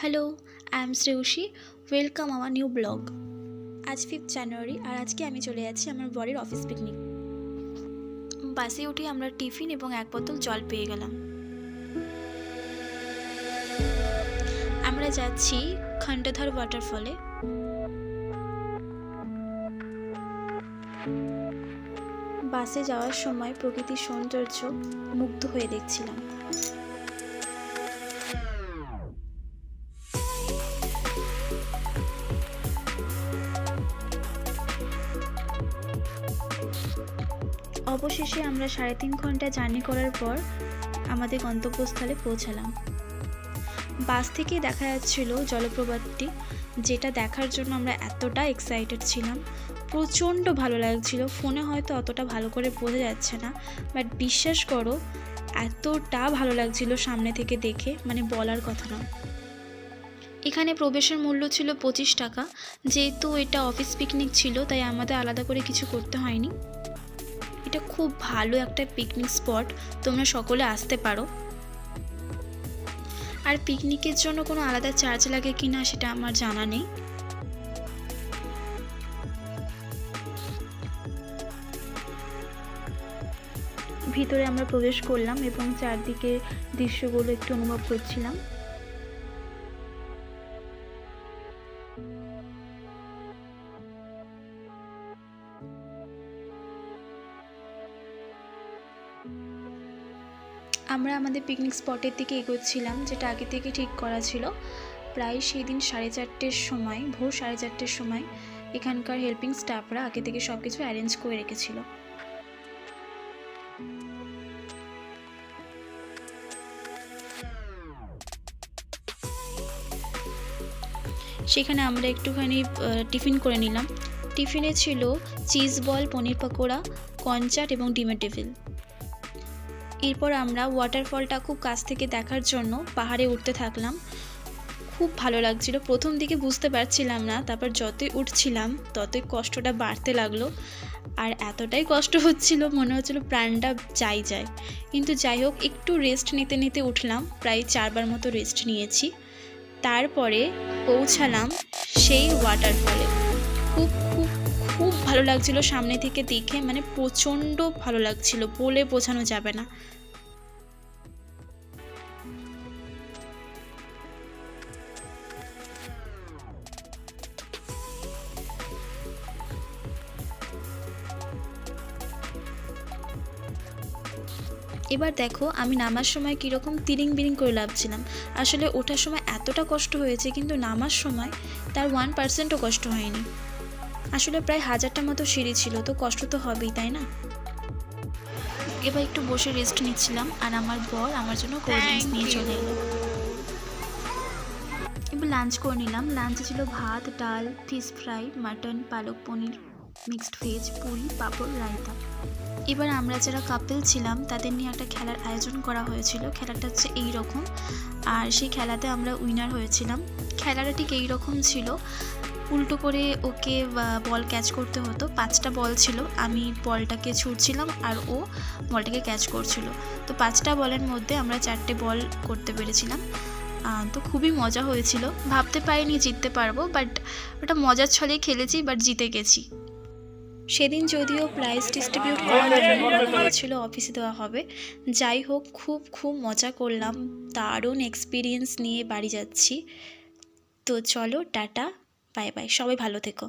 Hello, I am Shreyasi. Welcome our new blog. আজ 5 জানুয়ারি আর আজকে আমি চলে যাচ্ছি আমার বরের অফিস পিকনিক। বাসে উঠে আমরা টিফিন এবং এক বোতল জল পেয়ে গেলাম। আমরা যাচ্ছি খন্ডধর ওয়াটারফলে। বাসে যাওয়ার সময় প্রকৃতির সৌন্দর্য মুগ্ধ হয়ে দেখছিলাম। অবশেষে আমরা 3.5 ঘন্টা জার্নি করার পর আমাদের গন্তব্যস্থলে পৌঁছালাম। বাস থেকে দেখা যাচ্ছিল জলপ্রপাতটি, যেটা দেখার জন্য আমরা এতটা এক্সাইটেড ছিলাম, প্রচণ্ড ভালো লাগছিল। ফোনে হয়তো অতটা ভালো করে বোঝা যাচ্ছে না, বাট বিশ্বাস করো এতটা ভালো লাগছিল সামনে থেকে দেখে, মানে বলার কথা না। এখানে প্রবেশের মূল্য ছিল 25 টাকা। যেহেতু এটা অফিস পিকনিক ছিল তাই আমাদের আলাদা করে কিছু করতে হয়নি। এটা খুব ভালো একটা পিকনিক স্পট, তোমরা সকলে আসতে পারো। আর পিকনিকের জন্য কোনো আলাদা চার্জ লাগে কি না সেটা আমার জানা নেই। ভিতরে আমরা প্রবেশ করলাম এবং চারদিকে দৃশ্যগুলো একটু অনুভব করছিলাম। আমরা আমাদের পিকনিক স্পটের দিকে এগোচ্ছিলাম, যেটা আগে থেকে ঠিক করা ছিল। প্রায় সেই দিন 4:30 সময়, ভোর 4:30 সময় এখানকার হেল্পিং স্টাফরা আগে থেকে সব কিছু অ্যারেঞ্জ করে রেখেছিল। সেখানে আমরা একটুখানি টিফিন করে নিলাম। টিফিনে ছিল চিজ বল, পনির পকোড়া, কর্ন চাট এবং ডিমের টেবিল। এরপর আমরা ওয়াটারফলটা খুব কাছ থেকে দেখার জন্য পাহাড়ে উঠতে থাকলাম। খুব ভালো লাগছিল। প্রথম দিকে বুঝতে পারছিলাম না, তারপর যতই উঠছিলাম ততই কষ্টটা বাড়তে লাগলো। আর এতটাই কষ্ট হচ্ছিল, মনে হচ্ছিল প্রাণটা যায়। কিন্তু যাই হোক, একটু রেস্ট নিতে নিতে উঠলাম। প্রায় 4 বার মতো রেস্ট নিয়েছি। তারপরে পৌঁছালাম সেই ওয়াটারফলে। খুব খুব খুব ভালো লাগছিল সামনে থেকে দেখে, মানে প্রচণ্ড ভালো লাগছিল, বলে বোঝানো যাবে না। এবার দেখো আমি নামার সময় কীরকম তিরিং বিরিং করে লাফছিলাম। আসলে ওঠার সময় এতটা কষ্ট হয়েছে, কিন্তু নামার সময় তার 1%ও কষ্ট হয়নি। আসলে প্রায় 1000টা মতো সিঁড়ি ছিল, তো কষ্ট তো হবেই, তাই না? এবার একটু বসে রেস্ট নিচ্ছিলাম আর আমার বর আমার জন্য কোল্ড ড্রিঙ্কস নিয়ে চলে এলো। এবার লাঞ্চ করে নিলাম। লাঞ্চে ছিল ভাত, ডাল, ফিশ ফ্রাই, মাটন, পালক পনির, মিক্সড ভেজ, পুরি, পাঁপড়, রায়তা। এবার আমরা যারা কাপল ছিলাম তাদের নিয়ে একটা খেলার আয়োজন করা হয়েছিল। খেলাটা হচ্ছে এই রকম, আর সেই খেলাতে আমরা উইনার হয়েছিলাম। খেলাটা ঠিক এই রকম ছিল, উল্টো করে ওকে বল ক্যাচ করতে হতো। 5টা বল ছিল, আমি বলটাকে ছুঁড়ছিলাম আর ও বলটাকে ক্যাচ করছিল। তো 5টা বলের মধ্যে আমরা 4টে বল করতে পেরেছিলাম। তো খুবই মজা হয়েছিল। ভাবতে পারিনি জিততে পারবো, বাট ওটা মজার ছলেই খেলেছি, বাট জিতে গেছি। সেদিন যদিও প্রাইজ ডিস্ট্রিবিউট করা হয়েছিল, অফিসে দেওয়া হবে। যাই হোক, খুব মজা করলাম। দারুণ এক্সপিরিয়েন্স নিয়ে বাড়ি যাচ্ছি। তো চলো, টাটা, বাই বাই, সবাই ভালো থেকো।